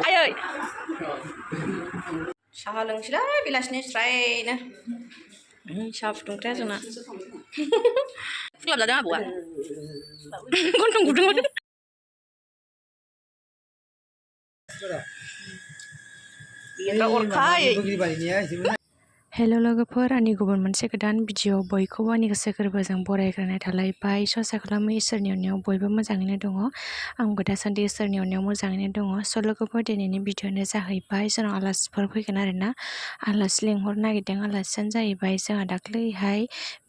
Ayo. Saha loंसैलाय बेलासिनि स्रायनो साहा फुदुंग्राया जोंना फुलाब जादों आबौआ गन्थं गुदुंमोन अरखायै हेल' लोगोफोर आंनि गुबुन मोनसे गोदान भिडिअ बयखौबो आंनि गोसो गोरबोजों बरायग्रोनाय थालायबाय ससा खालामो इसोरनि अननायाव बयबो मोजाङैनो दङ आंबो दासान्दि इसोरनि अननायाव मोजाङैनो दङ स' लोगोफोर दिनैनि भिडिअ'आनो जाहैबाय जोंनाव आलासिफोर फैगोन आरोना आलासि लिंहरनो नागिरदों आलासियानो जाहैबाय जोंहा दाख्लैहाय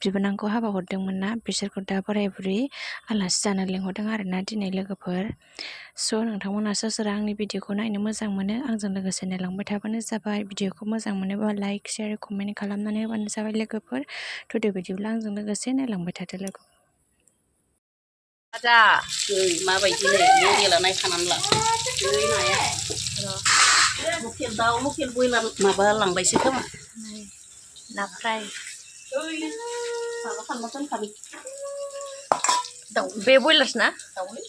बिबोनांखौ हाबा हरदोंमोन ना बिसोरखौ दा बोराय बुरि आलासि जानो लिंहरदों आरोना दिनै लोगोफोर स' नोंथांमोना सोर सोर आंनि भिडिअ'खौ नायनो मोजां मोनो आंजों लोगोसे नायलांबाय थाबानो जाबाय भिडिअ'खौ मोजां मोनोबा लाइक शेयार कमेन्ट खालामनानै होबानो जाबाय लोगोफोर थुदो बिदिब्ला आंजों लोगोसे नायलांबाय थादो लोगो आजा माबायदि नै मडेला नायखानानै ला नाया लकेल दाउ लकेल बयलार माबा लांबायसो खोमा ना फ्राय माबा खालामना दोनखाबाय दाउ बे बयलारसो ना दाउलै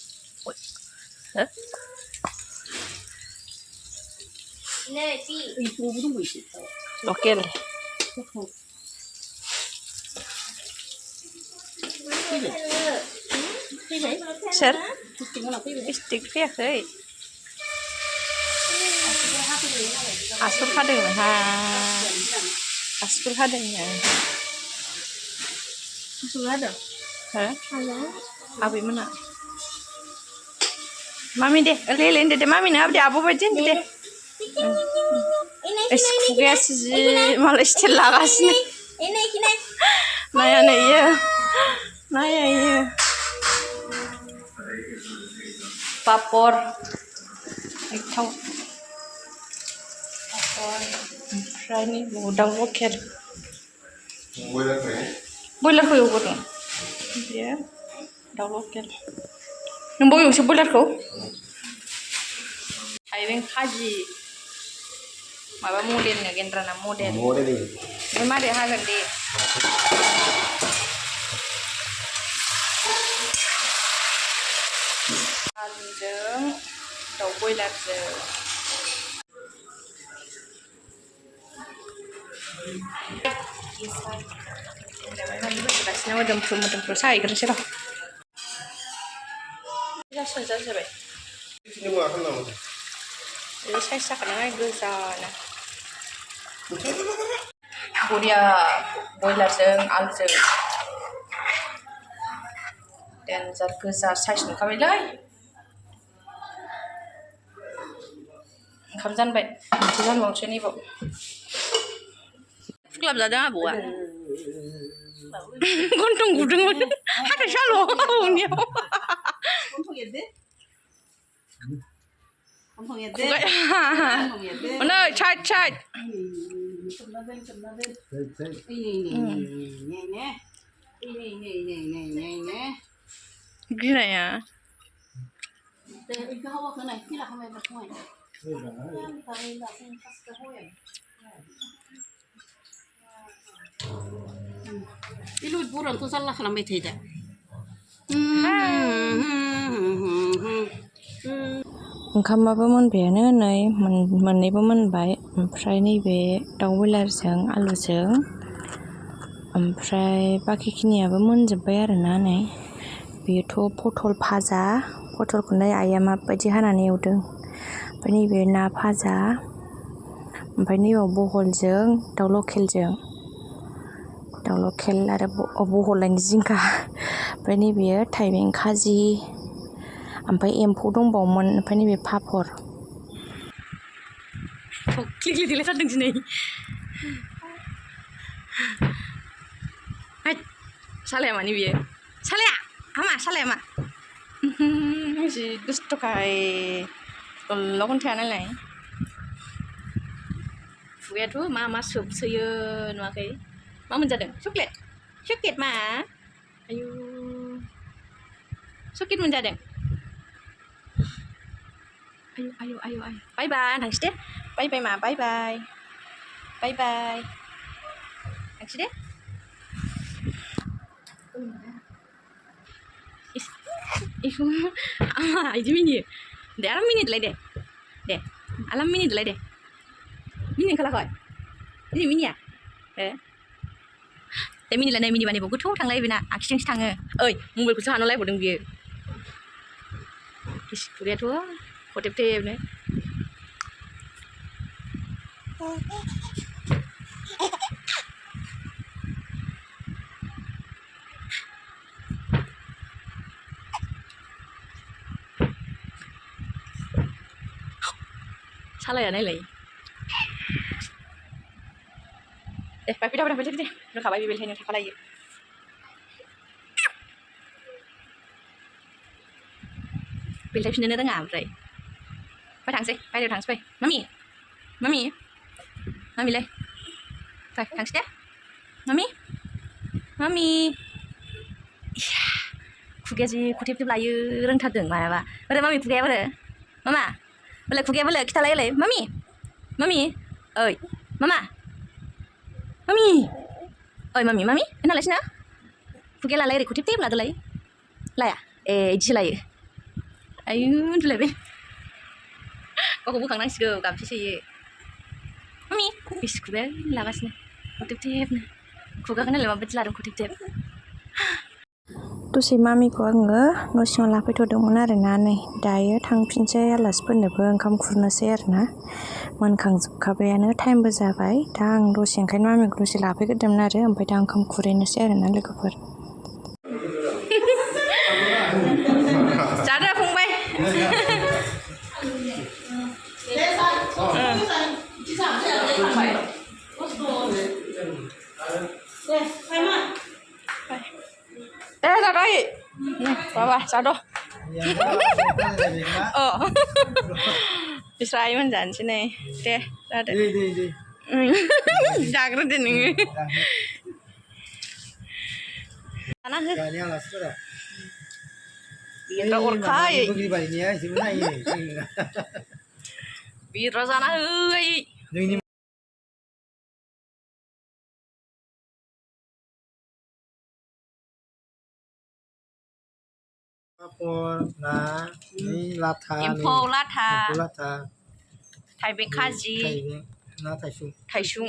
लकेल सोर स्टिक फैयाखै आसुर खादों नोंहा आसुर खादों हो आबैमोना मामि दे ओलै ओलै होनदो दे मामिनो दे आब' बायदि होनदो दे खुगायासो जि मालाय स्टाइल लागासिनो नाया नै इयो नाया इयो पापर थाव ओमफ्राय नै दाउ लकेल बयलारखौ एवगोरदों बेयो दाउ लकेल नोंबो एवसै बयलारखौ थाइबें खाजि माबा मडेलनो गेन्द्राना मडेल ओमफ्राय मारै हागोन दे आलुजों दाउ बयलारजों गासिनो मोदोमफ्रु साहैग्रोनोसै र' जाबाय बे साइज जाखानाय गोजानो बरिया बयलारजों आलुजों देन्जार गोजा साइज नुखाबायलै ओंखाम जानबाय मोनसे जानबावनोसै नैबाव फुख्लाब जादों आबौआ गन्थं गुदुंमोन हाथाय साल' आबौनियाव नै साइड साइड गिनाया लुद बर'नथ' जारला खालामबाय थायो दा ओंखामाबो मोनबायानो नै मोननैबो मोनबाय ओमफ्राय नैबे दाउ बयलारजों आलुजों ओमफ्राय बाखिखिनियाबो मोनजोब्बाय आरोना नै बेयोथ' पटल भाजा पटलखौ नै आइया माबायदि हानानै एवदों ओमफ्राय नैबे ना भाजा ओमफ्राय नैबाव बहलजों दाउ लकेल आरो बहललायनो जिंखा ओमफ्राय नैबेयो थाइबें खाजि ओमफ्राय एम्फौ दंबावोमोन ओमफ्राय नैबे पापर क्लिक जादों दिनै सालाया मानि बियो सालाया हामा सालाया मा जि दुस्थ'खाय गल्ल'खौनो थाया नालाय खुगायाथ' मा सोबसोयो नुवाखै मा मोनजादों चक्लेट मा आयु चक्लेट मोनजादों आयु बाय बाय थांसै दे बाय बाय मा बाय बाय थांसै दे इखौ आमा इदि मिनियो दे आराम मिनिदोलाय दे Alam mini delay deh. Mini kalau kau. Ini mini ya? Mini lah, mini mana buku tuh tanglay bina, aksi tangan. Oi, mobile kucing anu lay bodong biar. Kis kuliah tuh, kotip nih. Salah ya nilai. Pindah. Udah kabar bibel ini tak lagi. Bibel tapi ini tengah berarti. Thang sih, dia thang sih. Mami leh. Thang sih. Mami. Iya. Kuliah sih, kutip lagi orang thadeng mana. Boleh mami kuliah boleh. Mama. Boleh kuliah boleh kita lagi. Mami. Oi, mama. Oi mami, enak lah sih na? Kuliah lah lagi kutip lah tu lagi. Lah ya, iji lagi. Ayo tu lagi. Kau bukan nangis ke, kamu sih. Mami, bis kuliah lah kasih na. Kutip na. Kuliah kena lama betul lah kutip. दसे मामिखौ आङो न' सिङाव लाफैथ'दोंमोन आरोना नै दायो थांफिनसै आलासिफोरनोबो ओंखाम खुरनोसै आरोना मोनखांजोबखाबायानो टाइमबो जाबाय दा आं दसे ओंखायनो मामिखौ दसे लाफैग्रोदोंमोन आरो ओमफ्राय दा ओंखाम खुरहैनोसै आरोना लोगोफोर जादो फंबाय Rồi Bapak, sado. Oh. Israel menjan sini. Deh, ada. Jaga deh nih. Mana sih? Biro orkai. Biro sana euy. Nah, ini latha. Info latha. Taibek Kaji. Nah, Taisung.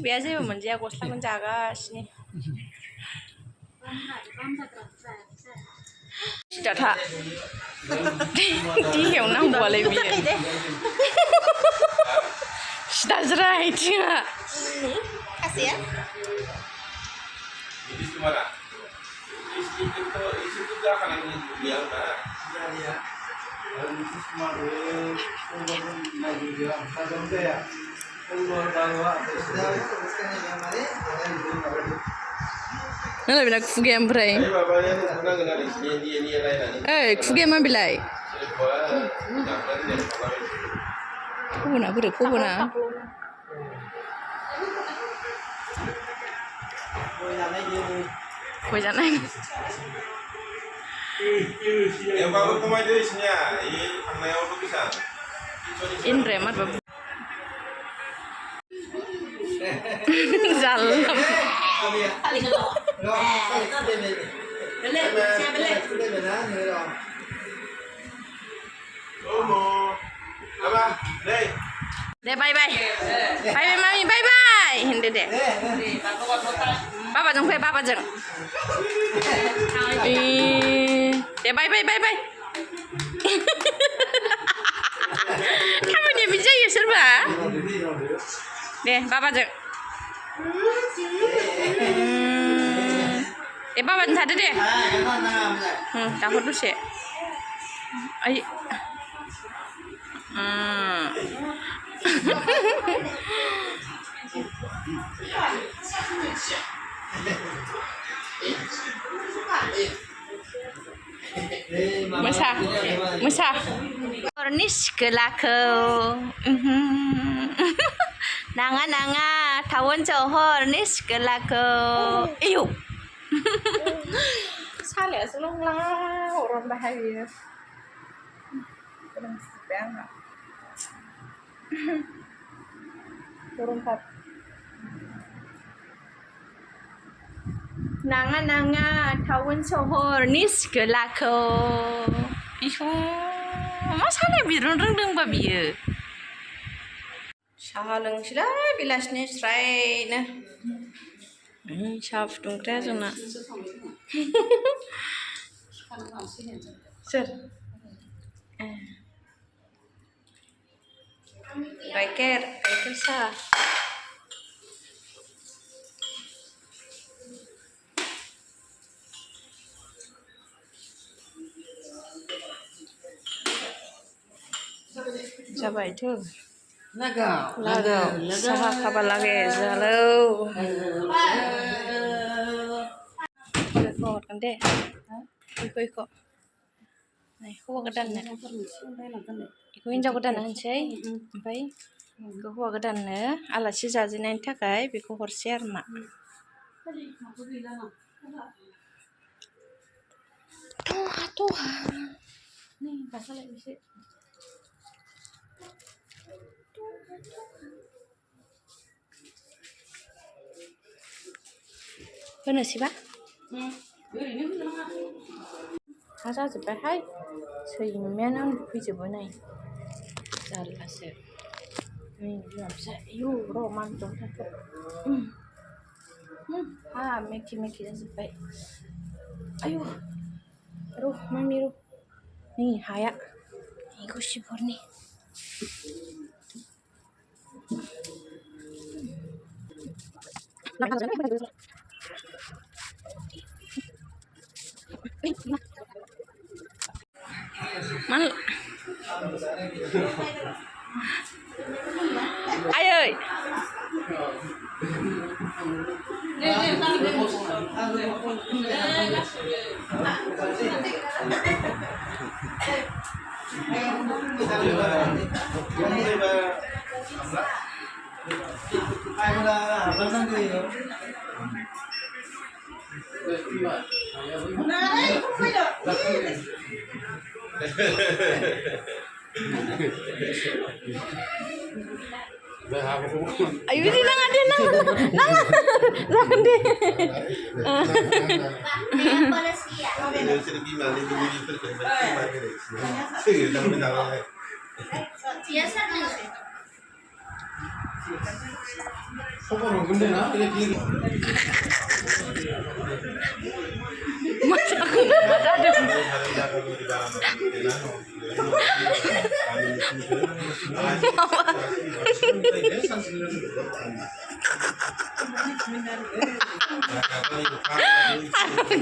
Biasa menjadi aku selalu menjaga sini. Sudah tak? Dia yang nak boleh biar. Sudah cerai dia. Kasih ya. Nala bila kufugia mbrai. Kufugia mabilai. Kubuna. Kau jangan. Yang baru kemarin isinya, ini aneh apa bisa? Indra mat babu. Jalan. Apa? Deh. Bye mami, bye. Hindi deh. Papa jeng. Bye. Kamu ni bisa ya serba? Deh, papa jeng. Papa jeng ada deh. Takut tu sih. Ay. Masa. Kornis kelako. Nanga tawon johor nis kelako. Iyo. Salah selong lah orang bahagia. Kurang banget. Turun kat. Nanga tawon johor nis kelako. Iyo. मा सालाय बिरनो रोंदोंबा बियो साहा लोंसैलाय बेलासिनि स्रायनो साहा फुदुंग्राया जोंना सोर गाइखेर साहा जाबायथ' लागाव साहा खाबा लागे जालौ बेखौ हरगोन दे बेखौ हौवा गोदाननो बेखौ हिन्जाव गोदाननो होनसै ओमफ्राय बेखौ हौवा गोदाननो आलासि जाजेननायनि थाखाय बेखौ हरसै आरो मा दहा नै बासालाय एसे होनोसैबा हा जाजोब्बायहाय सैमायानो फैजोबो नै जारलासो नै बिमा फिसा आयौ र' मानदों हा मेखि जाजोब्बाय आयौ र' मामि र' नै हाया बेखौ सिबहरनि आयै ayo di nang jangan deh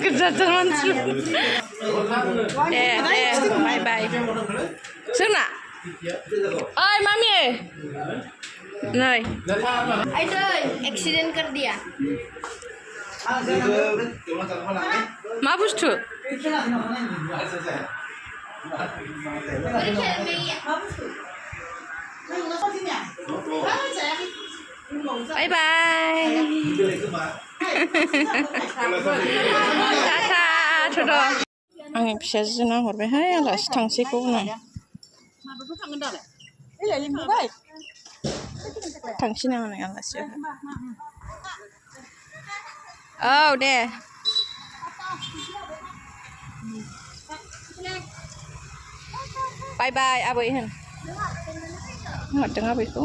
kerja mansur bye bye Suna oi mami नहीं एक्सीडेंट कर दिया मा बुस्थु बाय बाय टाटा थ'द' आंनि फिसाजोना हरबायहाय आलासि थांसैखौ उनाव थांसै नामा नै आलासिया औ दे बाय बाय आबै होन हरदों आबैखौ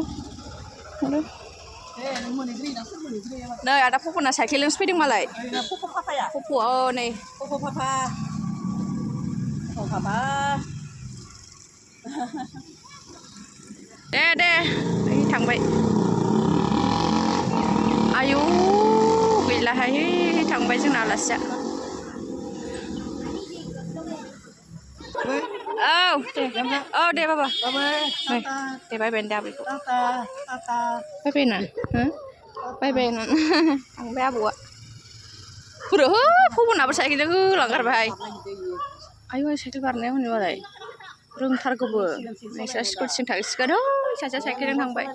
नै आदा पप'ना साइकेलजोंसो फैदों मालाय पप' औ नै पप' पापा दे ओइ थांबाय आयौ गैलाहाय थांबाय जोंना आलासिया औ दे बाबा नै दे बायबाय दे आबैखौ बायबाय ना थांबाय आबौआ बोरो पप'नाबो साइकेलजों होलांगारबाय आयौ साइकेल बारनाया हनै मालाय रोंथारगौबो नोंस्रा स्कुटिजों थांसिगोन सासेया साइकेलजों थांबाय